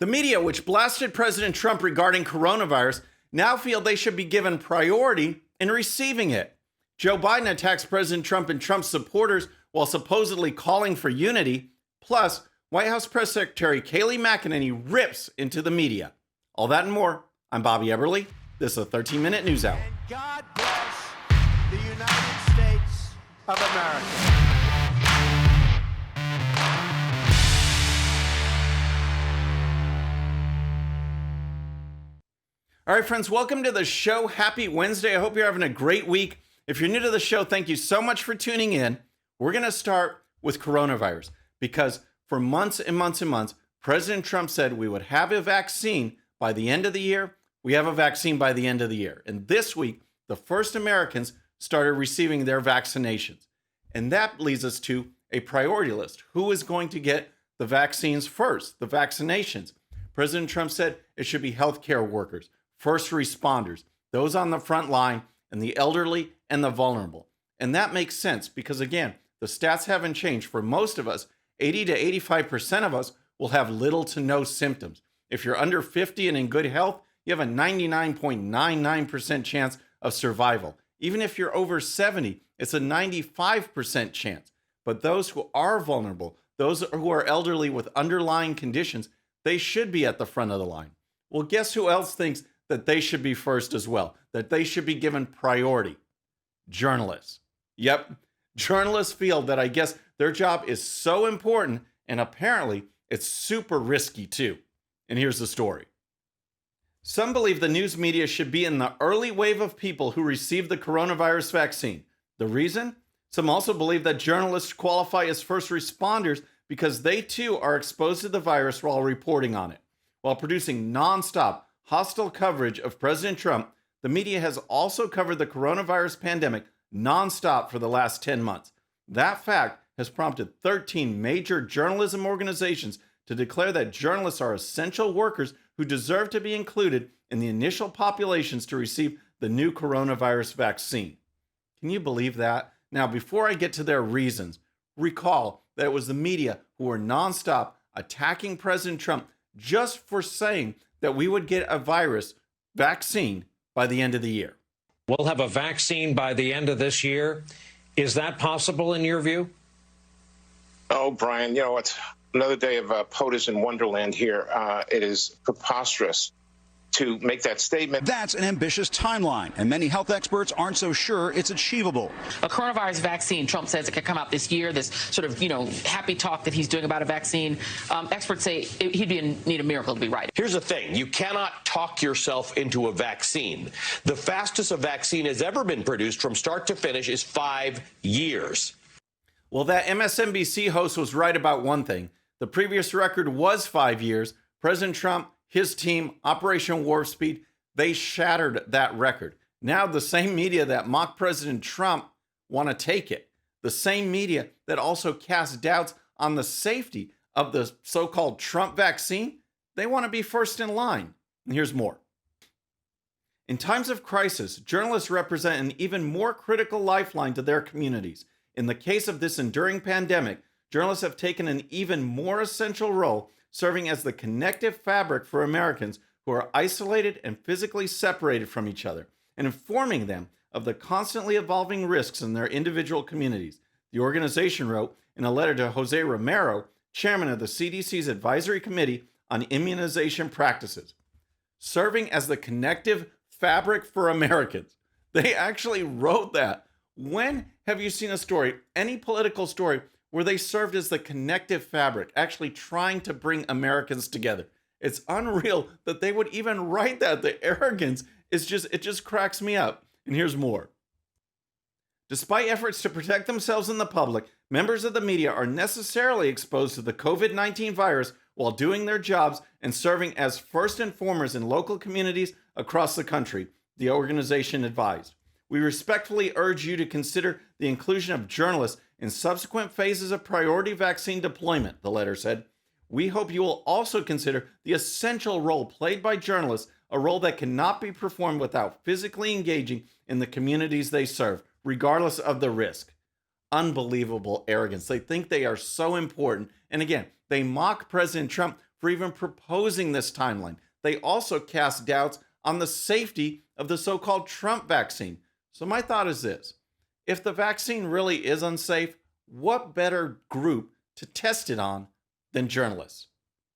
The media, which blasted President Trump regarding coronavirus, now feel they should be given priority in receiving it. Joe Biden attacks President Trump and Trump's supporters while supposedly calling for unity. Plus, White House Press Secretary Kayleigh McEnany rips into the media. All that and more. I'm Bobby Eberle. This is a 13-minute news hour. And God bless the United States of America. All right, friends, welcome to the show. Happy Wednesday. I hope you're having a great week. If you're new to the show, thank you so much for tuning in. We're going to start with coronavirus because for months and months and months, President Trump said we would have a vaccine by the end of the year. We have a vaccine by the end of the year. And this week, the first Americans started receiving their vaccinations. And that leads us to a priority list. Who is going to get the vaccines first, the vaccinations? President Trump said it should be healthcare workers, first responders, those on the front line, and the elderly and the vulnerable. And that makes sense because, again, the stats haven't changed. For most of us, 80 to 85% of us will have little to no symptoms. If you're under 50 and in good health, you have a 99.99% chance of survival. Even if you're over 70, it's a 95% chance. But those who are vulnerable, those who are elderly with underlying conditions, they should be at the front of the line. Well, guess who else thinks that they should be first as well, that they should be given priority? Journalists. Yep, journalists feel that I guess their job is so important, and apparently it's super risky too. And here's the story. Some believe the news media should be in the early wave of people who received the coronavirus vaccine. The reason? Some also believe that journalists qualify as first responders because they too are exposed to the virus while reporting on it. While producing nonstop, hostile coverage of President Trump, the media has also covered the coronavirus pandemic nonstop for the last 10 months. That fact has prompted 13 major journalism organizations to declare that journalists are essential workers who deserve to be included in the initial populations to receive the new coronavirus vaccine. Can you believe that? Now, before I get to their reasons, recall that it was the media who were nonstop attacking President Trump just for saying that we would get a virus vaccine by the end of the year. We'll have a vaccine by the end of this year. Is that possible in your view? Oh, Brian, it's another day of POTUS in Wonderland here. It is preposterous to make that statement. That's an ambitious timeline, and many health experts aren't so sure it's achievable. A coronavirus vaccine, Trump says it could come out this year, this sort of, happy talk that he's doing about a vaccine. Experts say he'd need a miracle to be right. Here's the thing. You cannot talk yourself into a vaccine. The fastest a vaccine has ever been produced from start to finish is 5 years. Well, that MSNBC host was right about one thing. The previous record was 5 years. President Trump, his team, Operation Warp Speed, they shattered that record. Now the same media that mocked President Trump want to take it. The same media that also cast doubts on the safety of the so-called Trump vaccine, they want to be first in line. And here's more. In times of crisis, journalists represent an even more critical lifeline to their communities. In the case of this enduring pandemic, journalists have taken an even more essential role, serving as the connective fabric for Americans who are isolated and physically separated from each other, and informing them of the constantly evolving risks in their individual communities. The organization wrote in a letter to Jose Romero, chairman of the CDC's Advisory Committee on Immunization Practices. Serving as the connective fabric for Americans. They actually wrote that. When have you seen a story, any political story, where they served as the connective fabric, actually trying to bring Americans together? It's unreal that they would even write that. The arrogance is it just cracks me up. And here's more. Despite efforts to protect themselves and the public, members of the media are necessarily exposed to the COVID-19 virus while doing their jobs and serving as first informers in local communities across the country, the organization advised. We respectfully urge you to consider the inclusion of journalists in subsequent phases of priority vaccine deployment, the letter said. We hope you will also consider the essential role played by journalists, a role that cannot be performed without physically engaging in the communities they serve, regardless of the risk. Unbelievable arrogance. They think they are so important. And again, they mock President Trump for even proposing this timeline. They also cast doubts on the safety of the so-called Trump vaccine. So my thought is this: if the vaccine really is unsafe, what better group to test it on than journalists?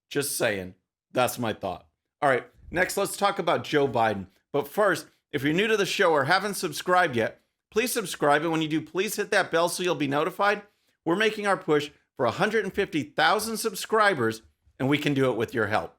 Just saying. That's my thought. All right, next let's talk about Joe Biden. But first, if you're new to the show or haven't subscribed yet, please subscribe. And when you do, please hit that bell so you'll be notified. We're making our push for 150,000 subscribers, and we can do it with your help.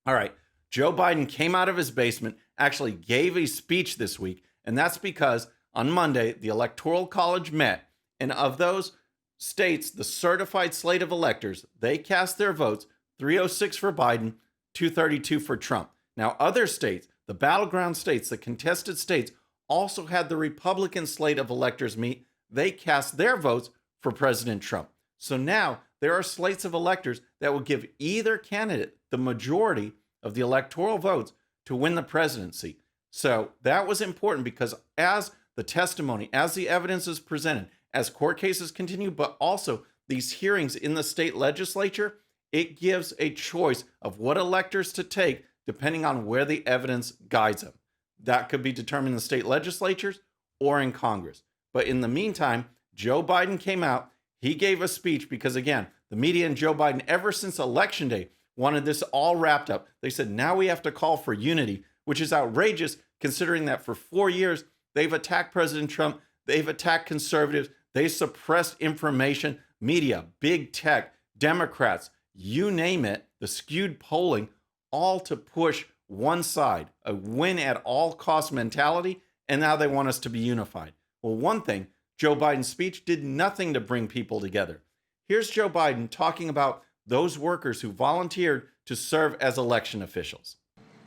All right, Joe Biden came out of his basement, actually gave a speech this week, and that's because on Monday, the Electoral College met, and of those states, the certified slate of electors, they cast their votes, 306 for Biden, 232 for Trump. Now, other states, the battleground states, the contested states, also had the Republican slate of electors meet. They cast their votes for President Trump. So now there are slates of electors that will give either candidate the majority of the electoral votes to win the presidency. So that was important because as the testimony, as the evidence is presented, as court cases continue, but also these hearings in the state legislature, it gives a choice of what electors to take depending on where the evidence guides them. That could be determined in the state legislatures or in Congress. But in the meantime, Joe Biden came out. He gave a speech because, again, the media and Joe Biden, ever since Election Day, wanted this all wrapped up. They said, now we have to call for unity, which is outrageous considering that for 4 years, they've attacked President Trump. They've attacked conservatives. They suppressed information, media, big tech, Democrats, you name it, the skewed polling, all to push one side, a win at all cost mentality, and now they want us to be unified. Well, one thing, Joe Biden's speech did nothing to bring people together. Here's Joe Biden talking about those workers who volunteered to serve as election officials.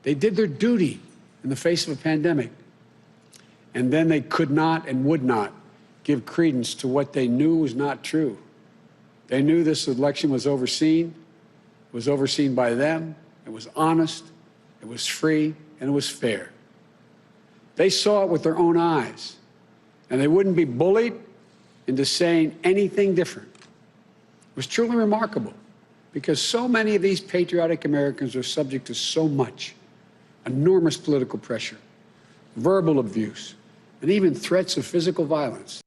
They did their duty in the face of a pandemic, and then they could not and would not give credence to what they knew was not true. They knew this election was overseen by them, it was honest, it was free, and it was fair. They saw it with their own eyes, and they wouldn't be bullied into saying anything different. It was truly remarkable because so many of these patriotic Americans are subject to so much enormous political pressure, verbal abuse, and even threats of physical violence.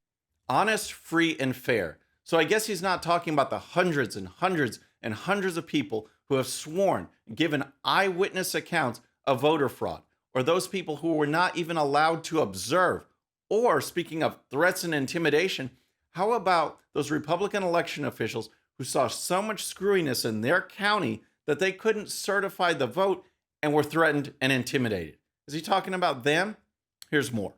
Honest, free, and fair. So I guess he's not talking about the hundreds and hundreds and hundreds of people who have sworn and given eyewitness accounts of voter fraud, or those people who were not even allowed to observe. Or, speaking of threats and intimidation, how about those Republican election officials who saw so much screwiness in their county that they couldn't certify the vote and were threatened and intimidated? Is he talking about them? Here's more.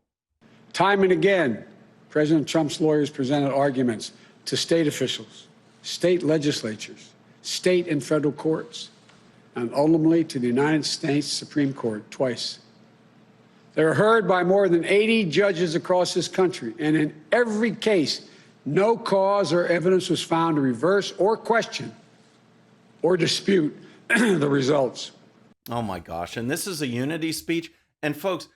Time and again, President Trump's lawyers presented arguments to state officials, state legislatures, state and federal courts, and ultimately to the United States Supreme Court twice. They were heard by more than 80 judges across this country, and in every case, no cause or evidence was found to reverse or question or dispute the results. Oh my gosh, and this is a unity speech. And folks,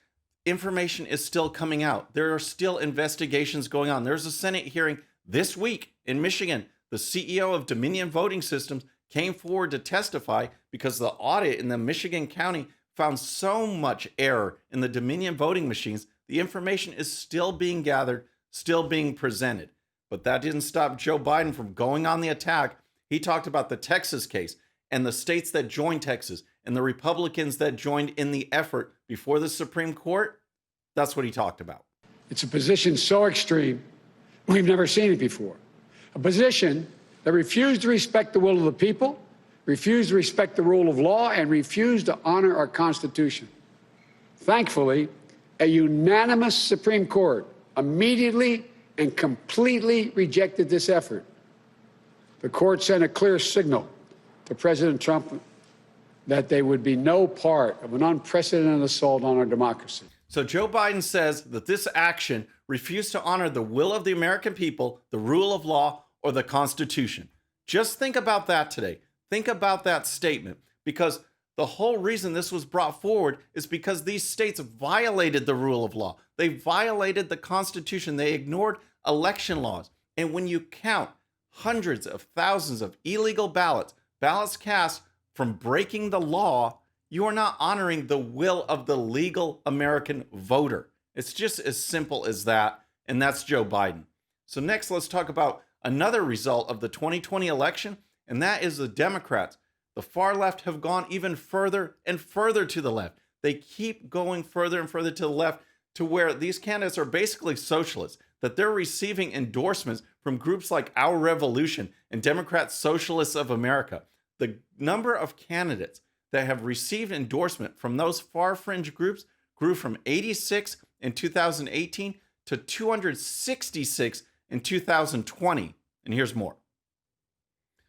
information is still coming out. There are still investigations going on. There's a Senate hearing this week in Michigan. The CEO of Dominion Voting Systems came forward to testify because the audit in the Michigan County found so much error in the Dominion voting machines. The information is still being gathered, still being presented. But that didn't stop Joe Biden from going on the attack. He talked about the Texas case and the states that joined Texas and the Republicans that joined in the effort before the Supreme Court. That's what he talked about. It's a position so extreme, we've never seen it before. A position that refused to respect the will of the people, refused to respect the rule of law, and refused to honor our Constitution. Thankfully, a unanimous Supreme Court immediately and completely rejected this effort. The court sent a clear signal to President Trump that there would be no part of an unprecedented assault on our democracy. So Joe Biden says that this action refused to honor the will of the American people, the rule of law, or the Constitution. Just think about that today. Think about that statement, because the whole reason this was brought forward is because these states violated the rule of law. They violated the Constitution. They ignored election laws. And when you count hundreds of thousands of illegal ballots cast from breaking the law, you are not honoring the will of the legal American voter. It's just as simple as that, and that's Joe Biden. So next, let's talk about another result of the 2020 election, and that is the Democrats. The far left have gone even further and further to the left. They keep going further and further to the left to where these candidates are basically socialists, that they're receiving endorsements from groups like Our Revolution and Democrat Socialists of America. The number of candidates that have received endorsement from those far fringe groups grew from 86 in 2018 to 266 in 2020. And here's more.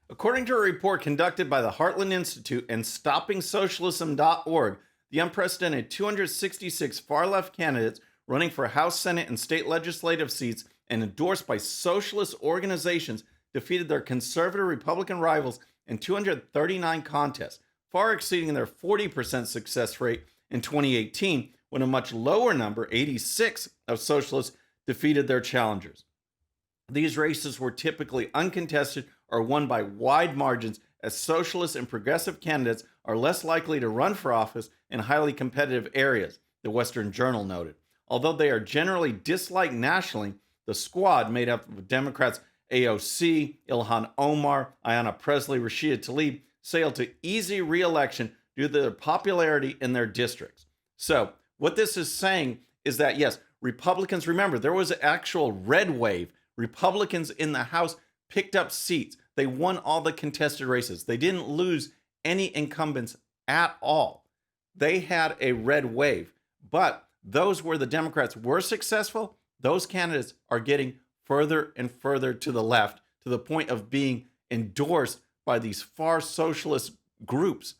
According to a report conducted by the Heartland Institute and StoppingSocialism.org, the unprecedented 266 far-left candidates running for House, Senate, and state legislative seats and endorsed by socialist organizations defeated their conservative Republican rivals in 239 contests, far exceeding their 40% success rate in 2018, when a much lower number, 86, of socialists defeated their challengers. These races were typically uncontested or won by wide margins, as socialist and progressive candidates are less likely to run for office in highly competitive areas, the Western Journal noted. Although they are generally disliked nationally, the squad, made up of Democrats AOC, Ilhan Omar, Ayanna Pressley, Rashida Tlaib, sailed to easy re-election due to their popularity in their districts. So what this is saying is that, yes, Republicans, remember, there was an actual red wave. Republicans in the House picked up seats. They won all the contested races. They didn't lose any incumbents at all. They had a red wave. But those where the Democrats were successful, those candidates are getting further and further to the left, to the point of being endorsed by these far socialist groups.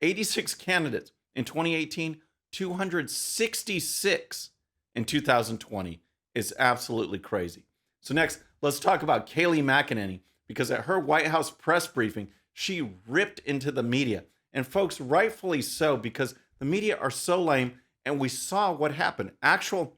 86 candidates in 2018, 266 in 2020 is absolutely crazy. So next, let's talk about Kayleigh McEnany, because at her White House press briefing, she ripped into the media. And folks, rightfully so, because the media are so lame, and we saw what happened. Actual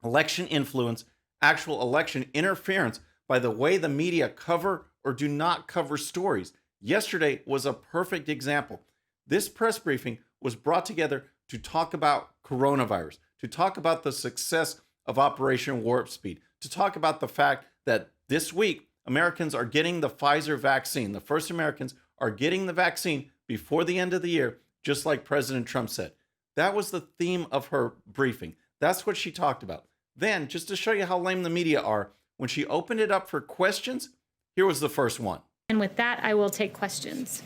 election influence, actual election interference by the way the media cover or do not cover stories. Yesterday was a perfect example. This press briefing was brought together to talk about coronavirus, to talk about the success of Operation Warp Speed, to talk about the fact that this week Americans are getting the Pfizer vaccine. The first Americans are getting the vaccine before the end of the year, just like President Trump said. That was the theme of her briefing. That's what she talked about. Then, just to show you how lame the media are, when she opened it up for questions, here was the first one. And with that, I will take questions.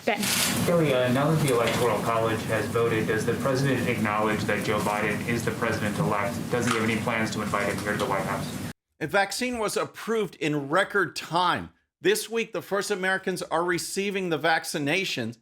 Ben. Kayleigh, now that the Electoral College has voted, does the president acknowledge that Joe Biden is the president-elect? Does he have any plans to invite him here to the White House? A vaccine was approved in record time. This week, the first Americans are receiving the vaccinations,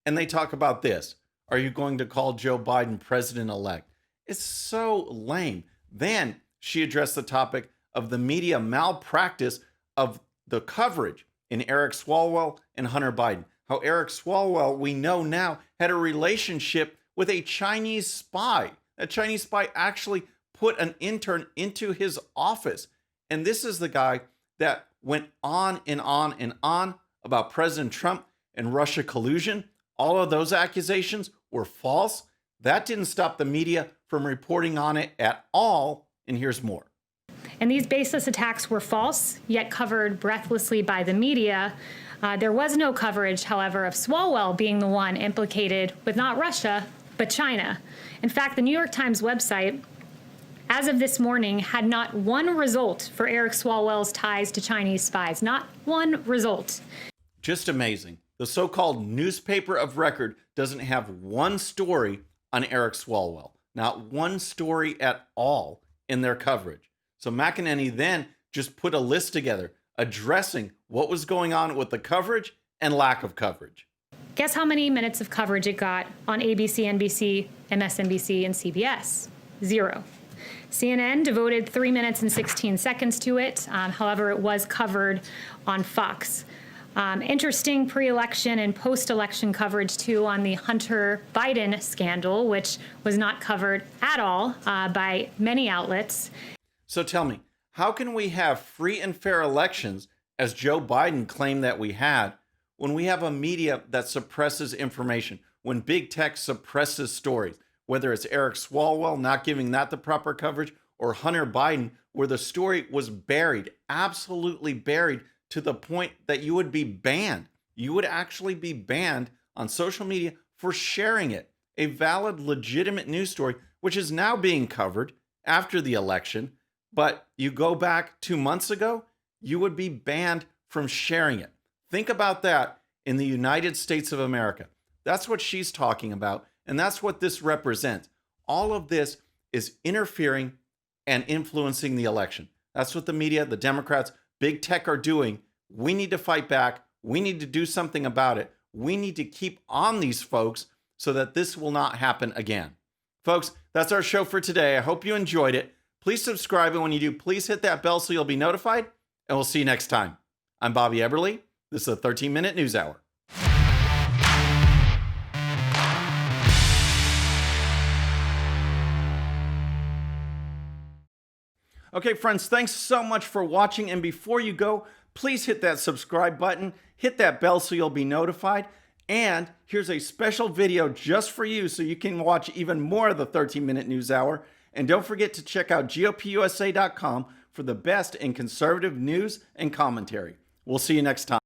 and they talk about this. Are you going to call Joe Biden president-elect? It's so lame. Then she addressed the topic of the media malpractice of the coverage in Eric Swalwell and Hunter Biden. How Eric Swalwell, we know now, had a relationship with a Chinese spy. A Chinese spy actually put an intern into his office. And this is the guy that went on and on and on about President Trump and Russia collusion. All of those accusations were false. That didn't stop the media from reporting on it at all. And here's more. And these baseless attacks were false, yet covered breathlessly by the media. There was no coverage, however, of Swalwell being the one implicated with not Russia, but China. In fact, the New York Times website, as of this morning, had not one result for Eric Swalwell's ties to Chinese spies. Not one result. Just amazing. The so-called newspaper of record doesn't have one story on Eric Swalwell. Not one story at all in their coverage. So McEnany then just put a list together addressing what was going on with the coverage and lack of coverage. Guess how many minutes of coverage it got on ABC, NBC, MSNBC, and CBS? 0. CNN devoted 3 minutes and 16 seconds to it. However, it was covered on Fox. Interesting pre-election and post-election coverage, too, on the Hunter Biden scandal, which was not covered at all by many outlets. So tell me, how can we have free and fair elections, as Joe Biden claimed that we had, when we have a media that suppresses information, when big tech suppresses stories, whether it's Eric Swalwell not giving that the proper coverage, or Hunter Biden, where the story was buried, absolutely buried, to the point that you would be banned. You would actually be banned on social media for sharing it. A valid, legitimate news story, which is now being covered after the election. But you go back 2 months ago, you would be banned from sharing it. Think about that in the United States of America. That's what she's talking about, and that's what this represents. All of this is interfering and influencing the election. That's what the media, the Democrats, big tech are doing. We need to fight back. We need to do something about it. We need to keep on these folks so that this will not happen again. Folks, that's our show for today. I hope you enjoyed it. Please subscribe, and when you do, please hit that bell so you'll be notified, and we'll see you next time. I'm Bobby Eberle. This is a 13-minute news hour. Okay, friends, thanks so much for watching. And before you go, please hit that subscribe button, hit that bell so you'll be notified. And here's a special video just for you so you can watch even more of the 13-minute news hour. And don't forget to check out GOPUSA.com for the best in conservative news and commentary. We'll see you next time.